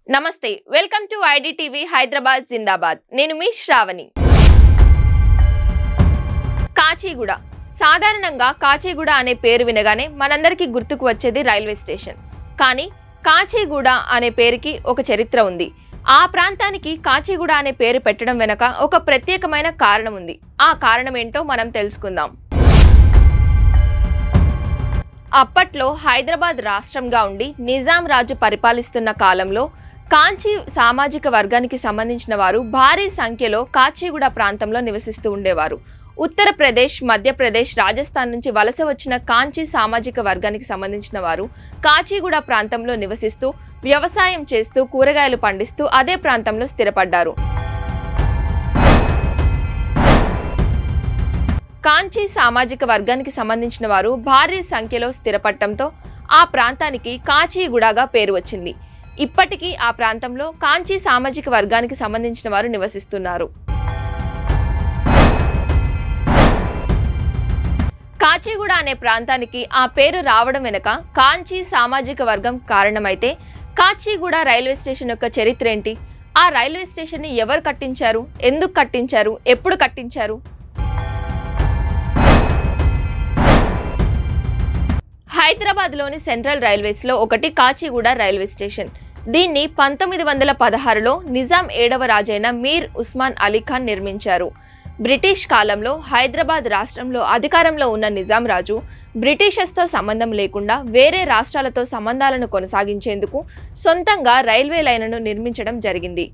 నమస్తే welcome to IDTV Hyderabad జిందాబాద్ నేను మీ శ్రావణి కాచిగూడ సాధారణంగా కాచిగూడ అనే పేరు వినగానే మనందరికీ గుర్తుకు వచ్చేది రైల్వే స్టేషన్ కానీ కాచిగూడ అనే పేరుకి ఒక చరిత్ర ఉంది ఆ ప్రాంతానికి కాచిగూడ అనే పేరు పెట్టడం వెనుక ఒక ప్రత్యేకమైన కారణం ఉంది ఆ కారణం ఏంటో మనం తెలుసుకుందాం అప్పట్లో హైదరాబాద్ రాష్ట్రంగా ఉండి నిజాం రాజు పరిపాలిస్తున్న కాలంలో కాంచి సామాజిక వర్గానికి సంబంధించిన వారు భారీ సంఖ్యలో కాచిగూడ ప్రాంతంలో నివసిస్తూ ఉండేవారు ఉత్తరప్రదేశ్ మధ్యప్రదేశ్ రాజస్థాన్ నుంచి వలస వచ్చిన కాంచి సామాజిక వర్గానికి సంబంధించిన వారు కాచిగూడ ప్రాంతంలో నివసిస్తూ వ్యవసాయం చేస్తూ కూరగాయలు పండిస్తూ అదే ప్రాంతంలో స్థిరపడ్డారు కాంచి సామాజిక వర్గానికి సంబంధించిన వారు భారీ సంఖ్యలో స్థిరపడటంతో ఆ ప్రాంతానికి కాచిగూడగా పేరు వచ్చింది ఇప్పటికీ ఆ ప్రాంతంలో కాంచి సామాజిక వర్గానికి సంబంధించిన వారు నివసిస్తున్నారు కాచిగూడ అనే ప్రాంతానికి ఆ పేరు రావడం వెనుక కాంచి సామాజిక వర్గం కారణమైతే కాచిగూడ రైల్వే స్టేషన్ యొక్క చరిత్ర ఏంటి ఆ రైల్వే స్టేషన్ ని ఎవరు కట్టించారు ఎందుకు కట్టించారు ఎప్పుడు కట్టించారు హైదరాబాద్ లోని సెంట్రల్ రైల్వేస్ లో ఒకటి కాచిగూడ రైల్వే స్టేషన్ దీన్ని 1916లో నిజాం 7వ రాజైన మీర్ ఉస్మాన్ అలీ ఖాన్ నిర్మించారు బ్రిటిష్ కాలంలో హైదరాబాద్ రాష్ట్రంలో అధికారంలో ఉన్న నిజాం రాజు బ్రిటిషర్స్ తో సంబంధం లేకుండా వేరే రాష్ట్రాలతో సంబంధాలను కొనసాగించేందుకు సొంతంగా రైల్వే లైన్లను నిర్మించడం జరిగింది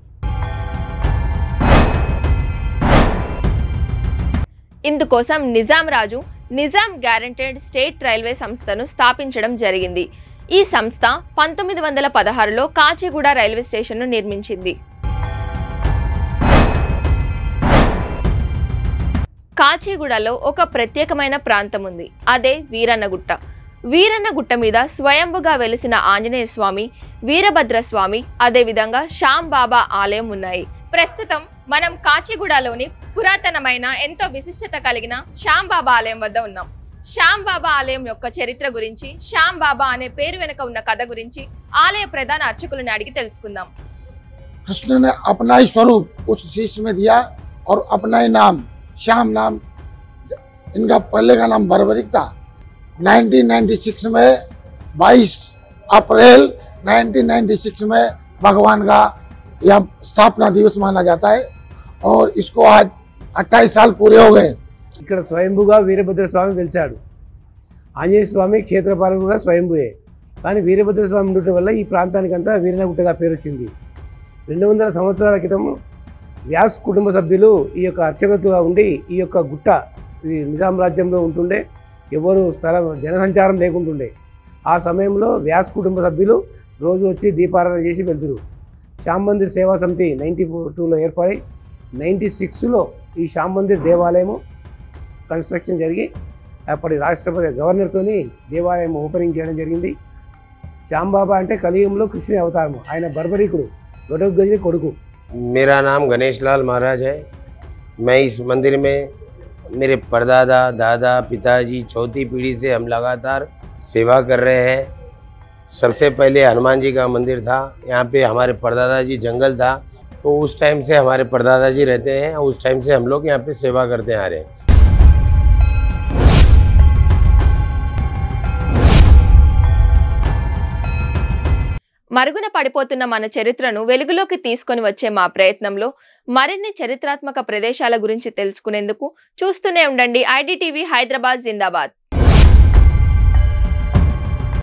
ఇందుకోసం నిజాం రాజు నిజాం గ్యారంటెడ్ స్టేట్ రైల్వే సంస్థను స్థాపించడం జరిగింది ఈ సంస్థ 1916లో కాచిగూడ రైల్వే స్టేషన్ ను నిర్మించింది కాచిగూడలో ఒక ప్రత్యేకమైన ప్రాంతం ఉంది అదే వీరన్నగుట్ట వీరన్నగుట్ట మీద స్వయంభుగా వెలిసిన ఆంజనేయ స్వామి వీరభద్ర స్వామి అదే విధంగా శ్యామ్ బాబా ఆలయం ఉన్నాయి ప్రస్తుతం మనం కాచిగూడలోని పురాతనమైన ఎంతో విశిష్టత కలిగిన శ్యామ్ బాబా ఆలయం వద్ద ఉన్నాం శ్యామ్ బాబా ఆలయం యొక్క చరిత్ర గురించి శ్యామ్ బాబా అనే పేరు వెనుక ఉన్న కథ గురించి ఆలయ ప్రధాన అర్చకులను అడిగి తెలుసుకుందాం कृष्ण ने अपना ही स्वरूप उस शीश में दिया और अपना ही नाम श्याम नाम इनका पहले का नाम बर्बरिक था 1996 में 22 अप्रैल 1996 में भगवान का यह स्थापना दिवस माना जाता है और इसको आज 28 साल पूरे हो गए ఇక్కడ స్వయంభుగా వీరభద్ర స్వామి వెలిచాడు ఆంజనేయ స్వామి క్షేత్రపాలకుడు కూడా స్వయంభుయే కానీ వీరభద్ర స్వామి ఉండటం వల్ల ఈ ప్రాంతానికంతా వీరన్నగుట్టగా పేరు వచ్చింది 200 సంవత్సరాల క్రితం వ్యాస్ కుటుంబ సభ్యులు ఈ యొక్క అర్చకత్తుగా ఉండి ఈ యొక్క గుట్ట ఇది నిజాం రాజ్యంలో ఉంటుండే ఎవరు జనసంచారం లేకుంటుండే ఆ సమయంలో వ్యాస్ కుటుంబ సభ్యులు రోజు వచ్చి దీపారాధన చేసి వెళ్తురు శ్యామ్ మందిర్ సేవా సమితి 92లో ఏర్పడి 96లో ఈ శ్యామ్ మందిర్ దేవాలయము కన్స్ట్రక్షన్ జరిగి అప్పటి రాష్ట్రపతి గవర్నర్తోని దేవాలయం ఓపెనింగ్ చేయడం జరిగింది శ్యామ్ బాబా అంటే కలియుగంలో కృష్ణుని అవతారము ఆయన బర్బరీకుడు గొడవగజి కొడుకు मेरा नाम गणेश लाल महाराज है मैं इस मंदिर में मेरे परदादा दादा पिताजी चौथी पीढ़ी से हम लगातार सेवा कर रहे हैं सबसे पहले हनुमान जी का मंदिर था यहाँ पे हमारे परदादा जी जंगल था तो उस टाइम से हमारे परदादा जी रहते हैं उस टाइम से हम लोग यहाँ पे सेवा करते आ रहे हैं మరుగున పడిపోతున్న మన చరిత్రను వెలుగులోకి తీసుకొని వచ్చే మా ప్రయత్నంలో మరిన్ని చరిత్రాత్మక ప్రదేశాల గురించి తెలుసుకునేందుకు చూస్తూనే ఉండండి ఐడిటీవీ హైదరాబాద్ జిందాబాద్